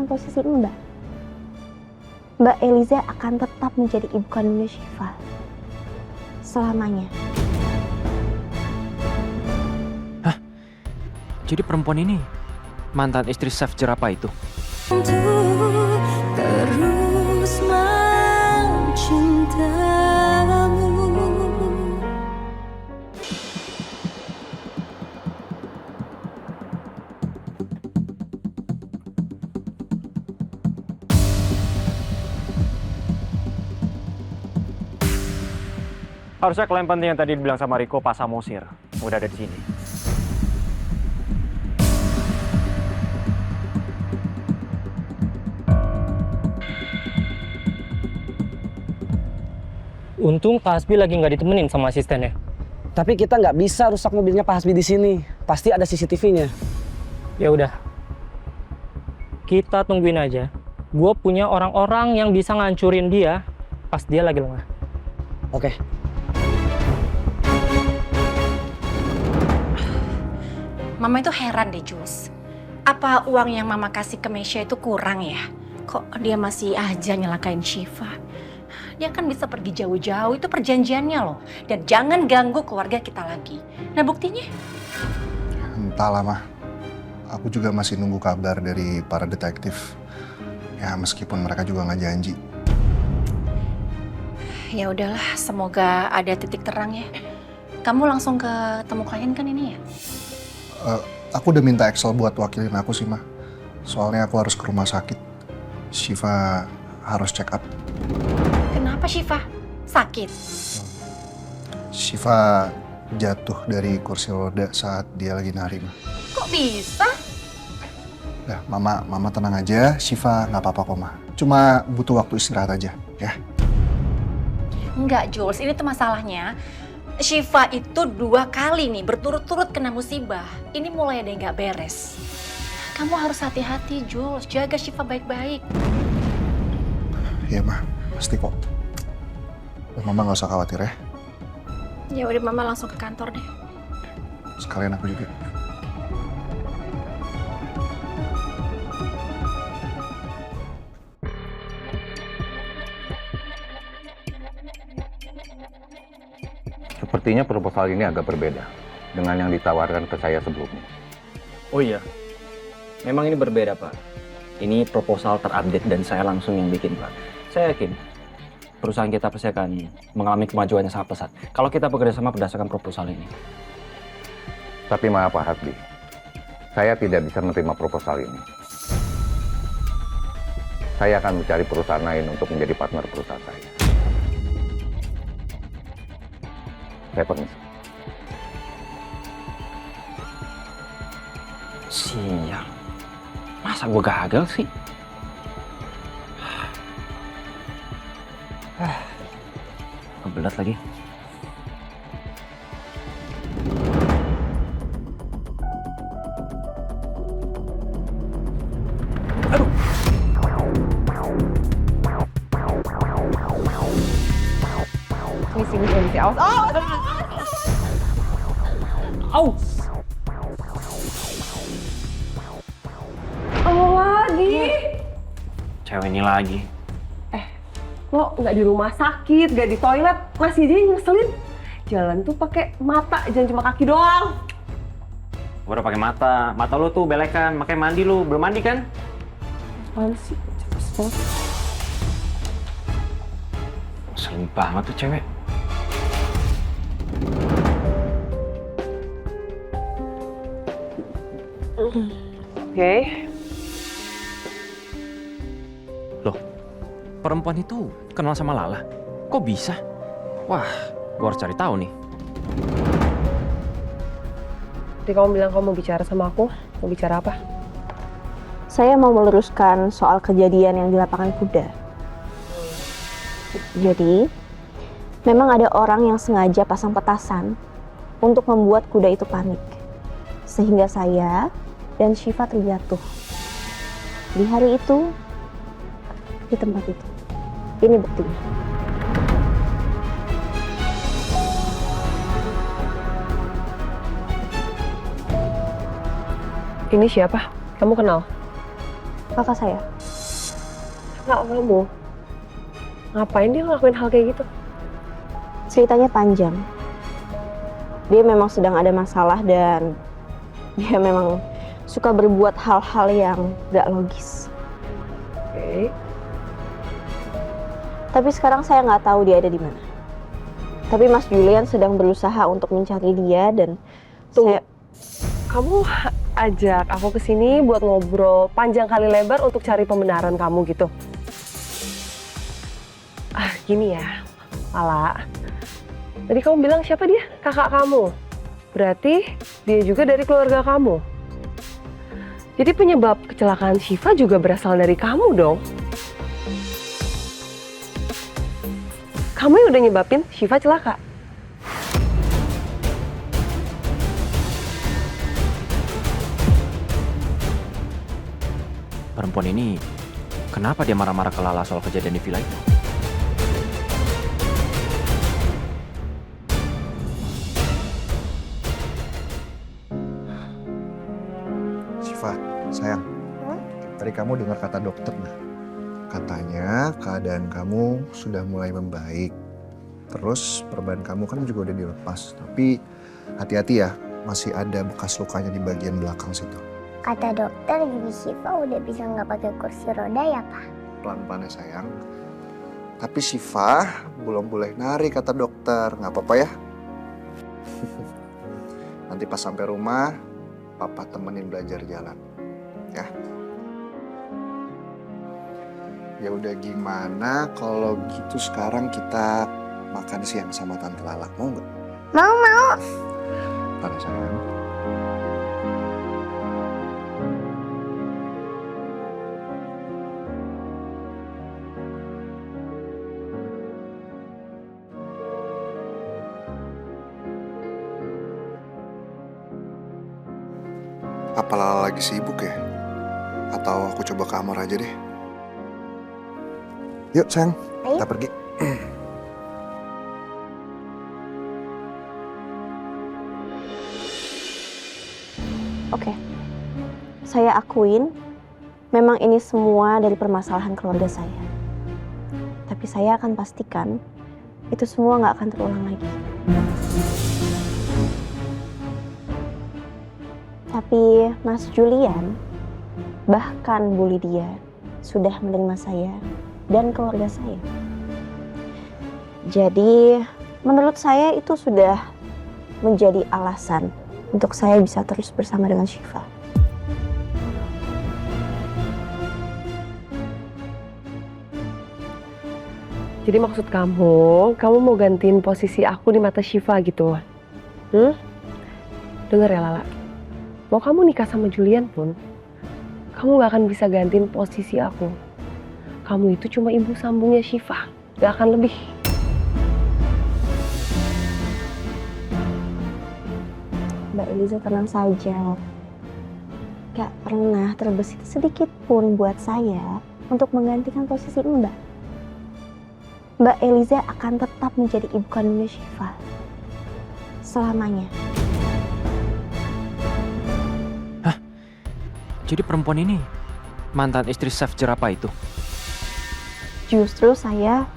dengan posisi Mbak. Mbak Eliza akan tetap menjadi ibu kandungnya Syifa selamanya. Hah? Jadi perempuan ini mantan istri chef jerapah itu? Terus mencintamu. Harusnya klien penting yang tadi dibilang sama Riko, Pak Samosir, udah ada di sini. Untung Pak Hasbi lagi nggak ditemenin sama asistennya. Tapi kita nggak bisa rusak mobilnya Pak Hasbi di sini. Pasti ada CCTV-nya. Ya udah, kita tungguin aja. Gue punya orang-orang yang bisa ngancurin dia pas dia lagi lengah. Oke. Mama itu heran deh, Jules. Apa uang yang Mama kasih ke Mesya itu kurang ya? Kok dia masih aja nyelakain Syifa? Dia kan bisa pergi jauh-jauh, itu perjanjiannya loh. Dan jangan ganggu keluarga kita lagi. Nah buktinya? Entahlah, Mah. Aku juga masih nunggu kabar dari para detektif. Ya, meskipun mereka juga nggak janji. Ya udahlah, semoga ada titik terang ya. Kamu langsung ketemu klien kan ini ya? Aku udah minta Excel buat wakilin aku sih, Mah. Soalnya aku harus ke rumah sakit. Syifa harus check up. Kenapa Syifa? Sakit? Syifa jatuh dari kursi roda saat dia lagi nari, Mah. Kok bisa? Nah, Mama tenang aja. Syifa nggak apa-apa kok, Mah. Cuma butuh waktu istirahat aja, ya. Enggak, Jules. Ini tuh masalahnya. Syifa itu 2 kali nih berturut-turut kena musibah. Ini mulai ada yang nggak beres. Kamu harus hati-hati, Jules. Jaga Syifa baik-baik. Iya, Mah. Pasti kok. Mama nggak usah khawatir ya. Ya udah, Mama langsung ke kantor deh. Sekalian aku juga. Sepertinya proposal ini agak berbeda dengan yang ditawarkan ke saya sebelumnya. Oh iya, memang ini berbeda Pak. Ini proposal terupdate dan saya langsung yang bikin Pak. Saya yakin perusahaan kita pasti akan mengalami kemajuan yang sangat pesat kalau kita bekerja sama berdasarkan proposal ini. Tapi maaf Pak Hasbi, saya tidak bisa menerima proposal ini. Saya akan mencari perusahaan lain untuk menjadi partner perusahaan saya. Saya permisi. Sial, masa gue gagal sih? Kebelat lagi. Aduh. Misi, awas. Oh! Au! Oh, lagi. Cewek ini lagi. Lo nggak di rumah sakit, nggak di toilet, masih aja ngeselin. Jalan tuh pakai mata, jangan cuma kaki doang. Gue udah pakai mata lo tuh belekan, makanya mandi lu, belum mandi kan? Apaan sih? Cepet banget. Sering banget tuh cewek. Oke. Loh, perempuan itu kenal sama Lala? Kok bisa? Wah, gue harus cari tahu nih. Tadi kamu bilang kamu mau bicara sama aku. Mau bicara apa? Saya mau meluruskan soal kejadian yang di lapangan kuda. Jadi, memang ada orang yang sengaja pasang petasan untuk membuat kuda itu panik. Sehingga saya dan Syifa terjatuh. Di hari itu, di tempat itu. Ini buktinya. Ini siapa? Kamu kenal? Kakak saya. Kakak kamu? Ngapain dia ngelakuin hal kayak gitu? Ceritanya panjang. Dia memang sedang ada masalah dan dia memang suka berbuat hal-hal yang gak logis. Oke. Tapi sekarang saya nggak tahu dia ada di mana. Tapi Mas Julian sedang berusaha untuk mencari dia dan Tunggu. saya... Kamu ajak aku ke sini buat ngobrol panjang kali lebar untuk cari pembenaran kamu gitu. Gini ya, Lala. Tadi kamu bilang siapa dia? Kakak kamu. Berarti dia juga dari keluarga kamu. Jadi penyebab kecelakaan Syifa juga berasal dari kamu dong. Kamu yang udah nyebabin Syifa celaka. Perempuan ini, kenapa dia marah-marah ke Lala soal kejadian di villa itu? Syifa, sayang. Tadi kamu dengar kata dokter nggak? Katanya keadaan kamu sudah mulai membaik. Terus perban kamu kan juga udah dilepas. Tapi hati-hati ya, masih ada bekas lukanya di bagian belakang situ. Kata dokter Gigi Syifa udah bisa nggak pakai kursi roda ya, Pak? Pelan-pelan ya sayang. Tapi Syifa belum boleh nari kata dokter. Nggak apa-apa ya? Nanti pas sampai rumah, Papa temenin belajar jalan. Ya. Ya udah gimana kalau gitu sekarang kita makan siang sama Tante Lala. Mau nggak? Mau. Ntar ya, sayang. Apa Lala lagi sibuk ya? Atau aku coba ke kamar aja deh? Yuk sayang, Ayo. kita pergi. Oke, saya akuin memang ini semua dari permasalahan keluarga saya. Tapi saya akan pastikan itu semua nggak akan terulang lagi. Tapi Mas Julian, bahkan Bu Lydia, sudah menerima saya dan keluarga saya. Jadi menurut saya itu sudah menjadi alasan untuk saya bisa terus bersama dengan Syifa. Jadi maksud kamu mau gantiin posisi aku di mata Syifa gitu? Dengar ya Lala, mau kamu nikah sama Julian pun, kamu gak akan bisa gantiin posisi aku. Kamu itu cuma ibu sambungnya Syifa, gak akan lebih. Mbak Eliza tenang saja. Gak pernah terbesit sedikit pun buat saya untuk menggantikan posisi Mbak. Mbak Eliza akan tetap menjadi ibu kandungnya Syifa. Selamanya. Jadi perempuan ini mantan istri chef jerapah itu? Justru saya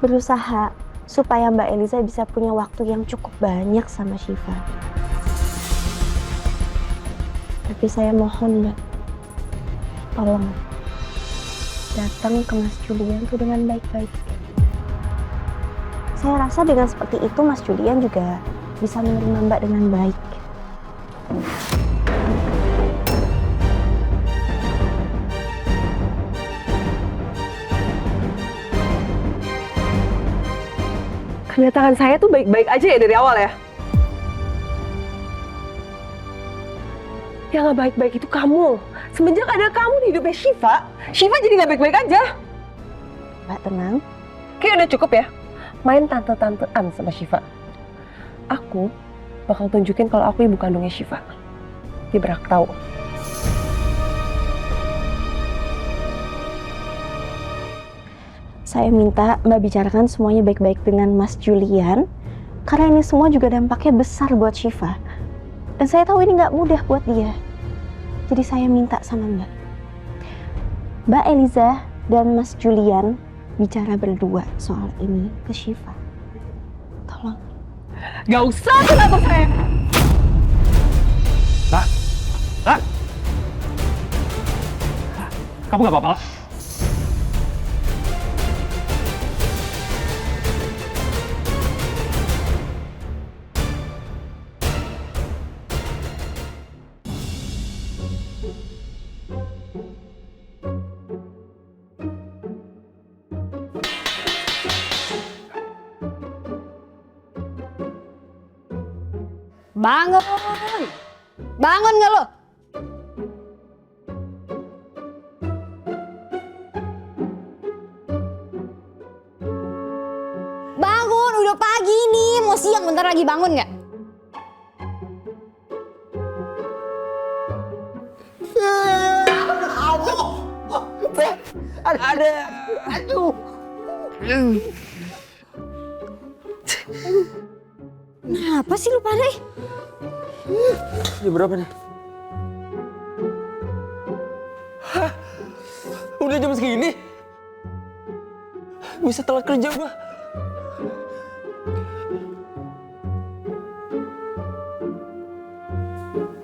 berusaha supaya Mbak Eliza bisa punya waktu yang cukup banyak sama Syifa. Tapi saya mohon Mbak, tolong datang ke Mas Julian tuh dengan baik-baik. Saya rasa dengan seperti itu Mas Julian juga bisa menerima Mbak dengan baik. Kedatangan saya tuh baik-baik aja ya dari awal ya? Yang gak baik-baik itu kamu. Semenjak ada kamu di hidupnya Syifa, Syifa jadi gak baik-baik aja. Mbak tenang. Kayak udah cukup ya, main tante-tantean sama Syifa. Aku bakal tunjukin kalau aku ibu kandungnya Syifa. Dia berhak tahu. Saya minta Mbak bicarakan semuanya baik-baik dengan Mas Julian. Karena ini semua juga dampaknya besar buat Syifa. Dan saya tahu ini nggak mudah buat dia. Jadi saya minta sama Mbak. Mbak Eliza dan Mas Julian bicara berdua soal ini ke Syifa. Tolong. Gak usah kenapa saya. Lah! Kamu gak apa-apa? Bangun! Bangun nggak lo? Bangun, udah pagi nih. Mau siang bentar lagi, bangun nggak? Aduh. Kenapa sih lu pada? Jam berapa nih? Hah? Udah jam segini? Bisa telat kerja gua.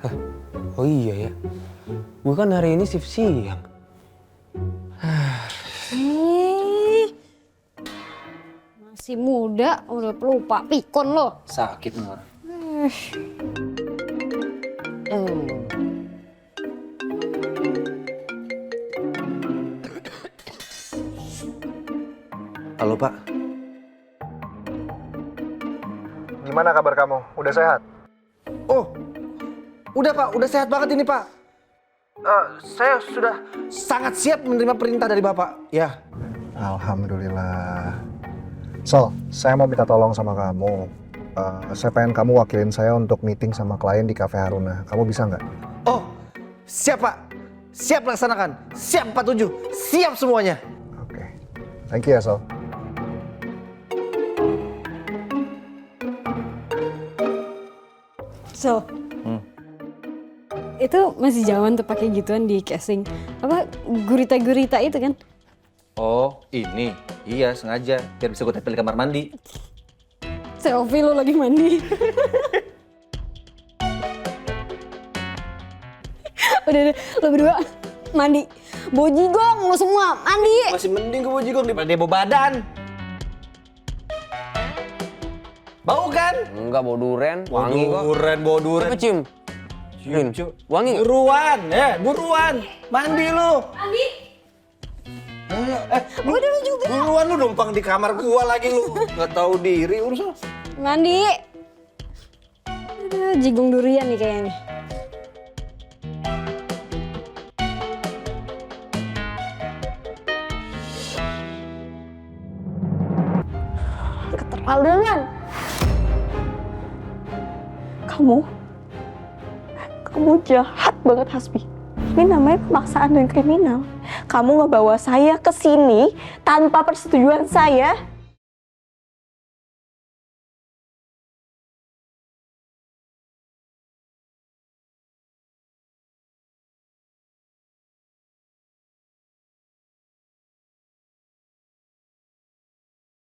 Hah? Oh iya ya. Gua kan hari ini shift siang. Masih muda, udah pelupa pikon lo. Sakit Nor. Halo Pak. Gimana kabar kamu? Udah sehat? Oh, udah Pak, udah sehat banget ini Pak. Saya sudah sangat siap menerima perintah dari Bapak. Ya. Alhamdulillah. Sol, saya mau minta tolong sama kamu. Saya pengen kamu wakilin saya untuk meeting sama klien di Cafe Haruna. Kamu bisa nggak? Oh, siap Pak. Siap laksanakan. Siap 47. Siap semuanya. Oke. Thank you ya, Sol. So, itu masih zaman tuh pakai gituan di casing. Apa gurita-gurita itu kan? Oh, ini. Iya, sengaja. Biar bisa gue tempel di kamar mandi. Selfie lo lagi mandi. Udah, lo berdua mandi. Bojigong lo semua, mandi. Masih mending gue bojigong daripada dia bawa badan. Bau kan? Enggak, bau duren. Wangi kok. Bau duren. Coba cium. Cium. Wangi nggak? Buruan, buruan. Mandi lu. Mandi. Udah lu juga. Buruan lu numpang di kamar gua lagi lu. Nggak tahu diri urusan. Mandi. Aduh, jigong durian nih kayaknya. Keterlaluan. Kamu jahat banget, Hasbi. Ini namanya pemaksaan dan kriminal. Kamu ngebawa saya ke sini tanpa persetujuan saya.